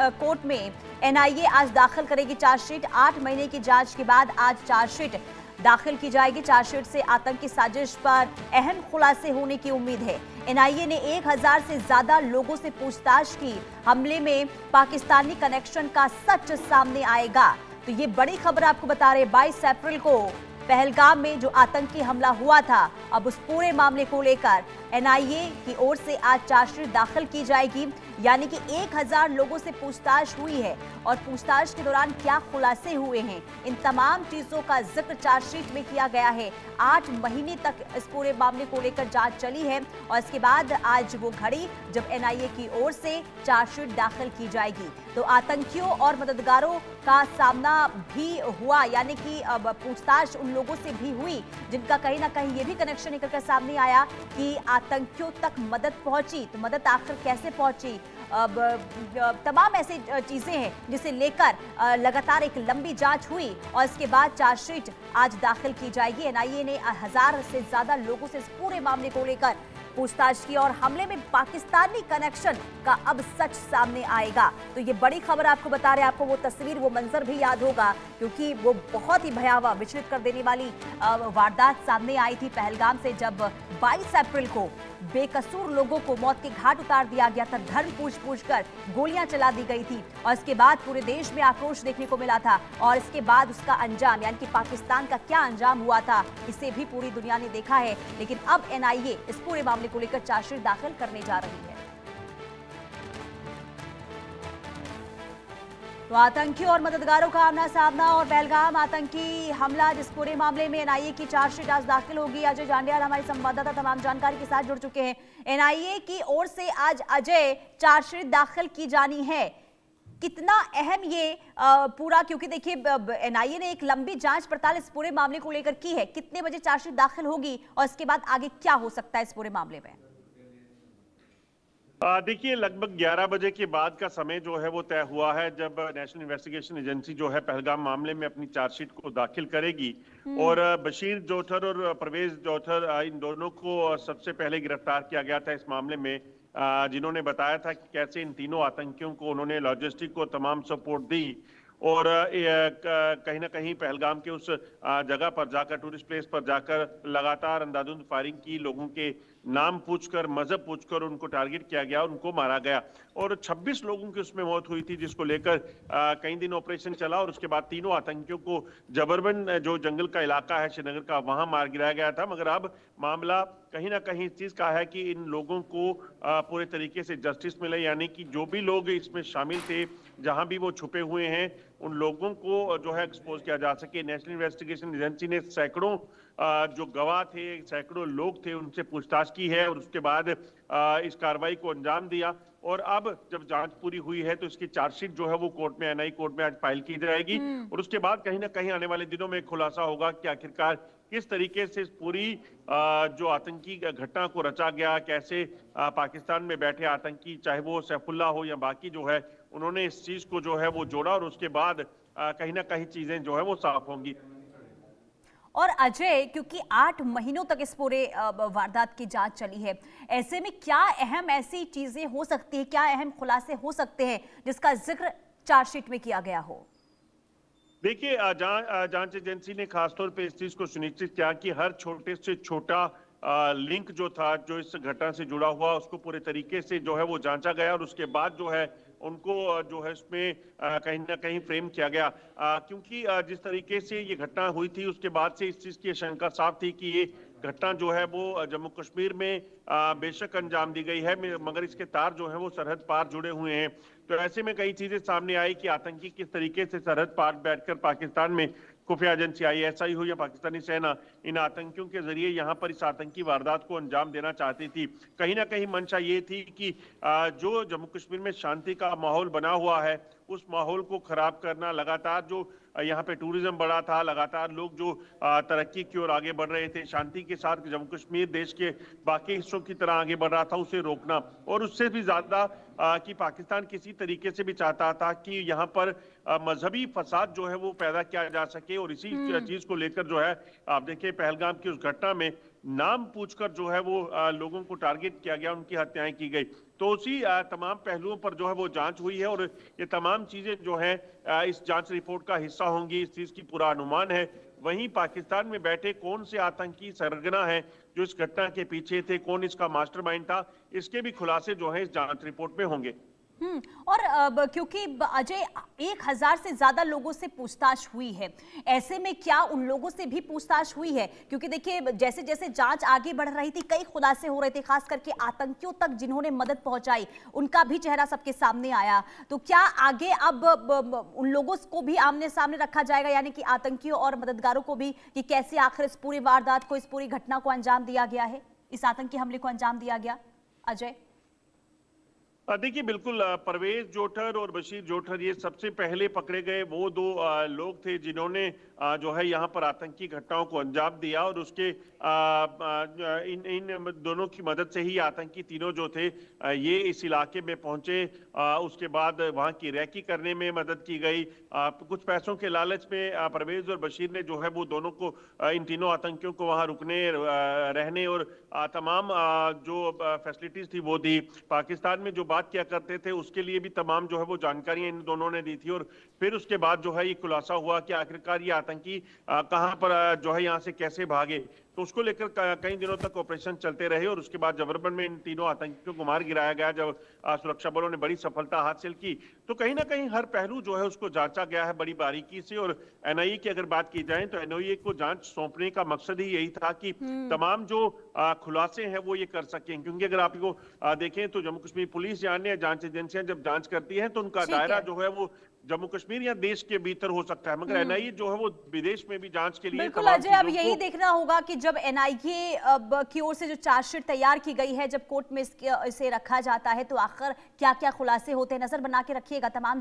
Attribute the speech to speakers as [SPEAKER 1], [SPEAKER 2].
[SPEAKER 1] Court में NIA आज दाखिल करेगी चार्जशीट। 8 महीने की जांच के बाद आज चार्जशीट दाखिल की जाएगी। चार्जशीट से आतंकी साजिश पर अहम खुलासे होने की उम्मीद है। एनआईए ने 1000 से ज्यादा लोगों से पूछताछ की। हमले में पाकिस्तानी कनेक्शन का सच सामने आएगा। तो ये बड़ी खबर आपको बता रहे, 22 अप्रैल को पहलगाम में जो आतंकी हमला हुआ था, अब उस पूरे मामले को लेकर एनआईए की ओर से आज चार्जशीट दाखिल की जाएगी। यानी कि 1000 लोगों से पूछताछ हुई है और पूछताछ के दौरान क्या खुलासे हुए हैं, इन तमाम चीजों का जिक्र चार्जशीट में किया गया है। 8 महीने तक इस पूरे मामले को लेकर जांच चली है और इसके बाद आज वो घड़ी जब एनआईए की ओर से चार्जशीट दाखिल की जाएगी। तो आतंकियों और मददगारों का सामना भी हुआ, यानी कि अब पूछताछ उन लोगों से भी हुई जिनका कहीं ना कहीं ये भी कनेक्शन निकल कर सामने आया कि आतंकियों तक मदद पहुंची। तो मदद आखिर कैसे पहुंची, अब तमाम ऐसी चीजें हैं जिसे लेकर लगातार एक लंबी जांच हुई और इसके बाद चार्जशीट आज दाखिल की जाएगी। एनआईए ने 1000 से ज्यादा लोगों से इस पूरे मामले को लेकर पूछताछ की और हमले में पाकिस्तानी कनेक्शन का अब सच सामने आएगा। तो ये बड़ी खबर आपको बता रहे हैं। आपको वो तस्वीर, वो मंजर भी याद होगा क्योंकि वो बहुत ही भयावह, विचलित कर देने वाली वारदात सामने आई थी पहलगाम से, जब 22 अप्रैल को बेकसूर लोगों को मौत के घाट उतार दिया गया था। धर्म पूछ कर गोलियां चला दी गई थी और इसके बाद पूरे देश में आक्रोश देखने को मिला था और इसके बाद उसका अंजाम, यानी कि पाकिस्तान का क्या अंजाम हुआ था, इसे भी पूरी दुनिया ने देखा है। लेकिन अब एनआईए इस पूरे मामले को लेकर चार्जशीट दाखिल करने जा रही है। तो आतंकियों और मददगारों का आमना सामना और पहलगाम आतंकी हमला, जिस पूरे मामले में एनआईए की चार्जशीट आज दाखिल होगी। अजय जांडियाल हमारे संवाददाता तमाम जानकारी के साथ जुड़ चुके हैं। एनआईए की ओर से आज अजय चार्जशीट दाखिल की जानी है, कितना अहम ये पूरा, क्योंकि देखिए एनआईए ने एक लंबी जांच पड़ताल इस पूरे मामले को लेकर की है। कितने बजे चार्जशीट दाखिल होगी और इसके बाद आगे क्या हो सकता है इस पूरे मामले में?
[SPEAKER 2] देखिए, लगभग 11 बजे के बाद का समय जो है वो तय हुआ है जब नेशनल इन्वेस्टिगेशन एजेंसी जो है पहलगाम मामले में अपनी चार्जशीट को दाखिल करेगी। और बशीर जोथर और परवेज जोथर, इन दोनों को सबसे पहले गिरफ्तार किया गया था इस मामले में, जिन्होंने बताया था कि कैसे इन तीनों आतंकियों को उन्होंने लॉजिस्टिक को तमाम सपोर्ट दी और कहीं ना कहीं पहलगाम के उस जगह पर जाकर, टूरिस्ट प्लेस पर जाकर लगातार अंधाधुंध फायरिंग की, लोगों के नाम पूछकर, मजहब पूछकर उनको टारगेट किया गया, उनको मारा गया और 26 लोगों की उसमें मौत हुई थी, जिसको लेकर कई दिन ऑपरेशन चला और उसके बाद तीनों आतंकियों को जबरबंद, जो जंगल का इलाका है श्रीनगर का, वहां मार गिराया गया था। मगर अब मामला कहीं ना कहीं इस चीज का है कि इन लोगों को पूरे तरीके से जस्टिस मिले, यानी कि जो भी लोग इसमें शामिल थे, जहां भी वो छुपे हुए हैं, उन लोगों को जो है एक्सपोज किया जा सके। नेशनल इन्वेस्टिगेशन एजेंसी ने सैकड़ों जो गवाह थे, सैकड़ों लोग थे, उनसे पूछताछ की है और उसके बाद इस कार्रवाई को अंजाम दिया। और अब जब जांच पूरी हुई है तो इसकी चार्जशीट जो है वो कोर्ट में, एनआई कोर्ट में आज फाइल की जाएगी और उसके बाद कहीं ना कहीं आने वाले दिनों में खुलासा होगा कि आखिरकार किस तरीके से इस पूरी जो आतंकी घटना को रचा गया, कैसे पाकिस्तान में बैठे आतंकी, चाहे वो सैफुल्ला हो या बाकी जो है, उन्होंने इस चीज को जो है वो जोड़ा और उसके बाद कहीं ना कहीं चीजें जो है वो साफ होंगी।
[SPEAKER 1] और अजय, क्योंकि 8 महीनों तक इस पूरे वारदात की जांच चली है, ऐसे में क्या अहम ऐसी चीजें हो सकती है, क्या अहम खुलासे हो सकते हैं जिसका जिक्र चार्जशीट में किया गया हो?
[SPEAKER 2] देखिए, जांच एजेंसी ने खासतौर पे इस चीज को सुनिश्चित किया कि हर छोटे से छोटा लिंक जो था, जो इस घटना से जुड़ा हुआ, उसको पूरे तरीके से जो है वो जांचा गया और उसके बाद जो है उनको जो है इसमें कहीं ना कहीं फ्रेम किया गया, क्योंकि जिस तरीके से ये घटना हुई थी उसके बाद से इस चीज की आशंका साफ थी कि ये घटना जो है वो जम्मू कश्मीर में बेशक अंजाम दी गई है, मगर इसके तार जो है वो सरहद पार जुड़े हुए हैं। तो ऐसे में कई चीजें सामने आई कि आतंकी किस तरीके से सरहद पार बैठकर पाकिस्तान में, खुफिया एजेंसी ISI हो या पाकिस्तानी सेना, इन आतंकियों के जरिए यहाँ पर इस आतंकी वारदात को अंजाम देना चाहती थी। कहीं ना कहीं मंशा ये थी कि जो जम्मू कश्मीर में शांति का माहौल बना हुआ है, उस माहौल को खराब करना, लगातार जो यहाँ पे टूरिज्म बढ़ा था, लगातार लोग जो तरक्की की ओर आगे बढ़ रहे थे, शांति के साथ जम्मू कश्मीर देश के बाकी हिस्सों की तरह आगे बढ़ रहा था, उसे रोकना। और उससे भी ज्यादा कि पाकिस्तान किसी तरीके से भी चाहता था कि यहाँ पर मजहबी फसाद जो है वो पैदा किया जा सके और इसी चीज को लेकर जो है, आप देखिए पहलगाम की उस घटना में नाम पूछकर जो है वो लोगों को टारगेट किया गया, उनकी हत्याएं की गई। तो उसी तमाम पहलुओं पर जो है वो जांच हुई है और ये तमाम चीजें जो है इस जांच रिपोर्ट का हिस्सा होंगी, इस चीज की पूरा अनुमान है। वहीं पाकिस्तान में बैठे कौन से आतंकी सरगना हैं जो इस घटना के पीछे थे, कौन इसका मास्टरमाइंड था, इसके भी खुलासे जो है इस जांच रिपोर्ट में होंगे।
[SPEAKER 1] और क्योंकि अजय 1000 से ज्यादा लोगों से पूछताछ हुई है, ऐसे में क्या उन लोगों से भी पूछताछ हुई है? क्योंकि देखिए जैसे जैसे जांच आगे बढ़ रही थी कई खुलासे हो रहे थे, खास करके आतंकियों तक जिन्होंने मदद पहुंचाई उनका भी चेहरा सबके सामने आया। तो क्या आगे अब उन लोगों को भी आमने सामने रखा जाएगा, यानी कि आतंकियों और मददगारों को भी, कि कैसे आखिर इस पूरी वारदात को, इस पूरी घटना को अंजाम दिया गया है, इस आतंकी हमले को अंजाम दिया गया? अजय
[SPEAKER 2] देखिए बिल्कुल, परवेज जोठर और बशीर जोठर ये सबसे पहले पकड़े गए वो दो लोग थे जिन्होंने जो है यहाँ पर आतंकी घटनाओं को अंजाम दिया और उसके इन दोनों की मदद से ही आतंकी तीनों जो थे ये इस इलाके में पहुंचे। उसके बाद वहाँ की रैकी करने में मदद की गई। कुछ पैसों के लालच में परवेज और बशीर ने जो है वो दोनों को, इन तीनों आतंकियों को वहाँ रुकने रहने और तमाम जो फैसिलिटीज थी वो दी। पाकिस्तान में जो बात किया करते थे उसके लिए भी तमाम जो है वो जानकारियां इन दोनों ने दी थी और फिर उसके बाद जो है ये खुलासा हुआ कि आखिरकार ये आतंकी कहां पर जो है यहां से कैसे भागे। तो उसको लेकर कई दिनों तक ऑपरेशन चलते रहे और उसके बाद जबरबन में इन तीनों आतंकियों को मार गिराया गया जब सुरक्षा बलों ने बड़ी सफलता हासिल की। तो कहीं ना कहीं हर पहलू जो है उसको जांचा गया है बड़ी बारीकी से। और एनआईए की अगर बात की जाए तो एनआईए को जांच सौंपने का मकसद ही यही था कि तमाम जो खुलासे हैं वो ये कर सकें। क्योंकि अगर आप को देखें तो जम्मू कश्मीर पुलिस या अन्य जांच एजेंसियां जब जांच करती हैं तो उनका दायरा जो है वो जम्मू कश्मीर या देश के भीतर हो सकता है, मगर एनआईए जो है वो विदेश में भी जांच के लिए।
[SPEAKER 1] बिल्कुल अजय, अब यही देखना होगा कि जब एनआईए की ओर से जो चार्जशीट तैयार की गई है, जब कोर्ट में इसे रखा जाता है तो आखिर क्या क्या खुलासे होते हैं। नजर बना के रखिएगा तमाम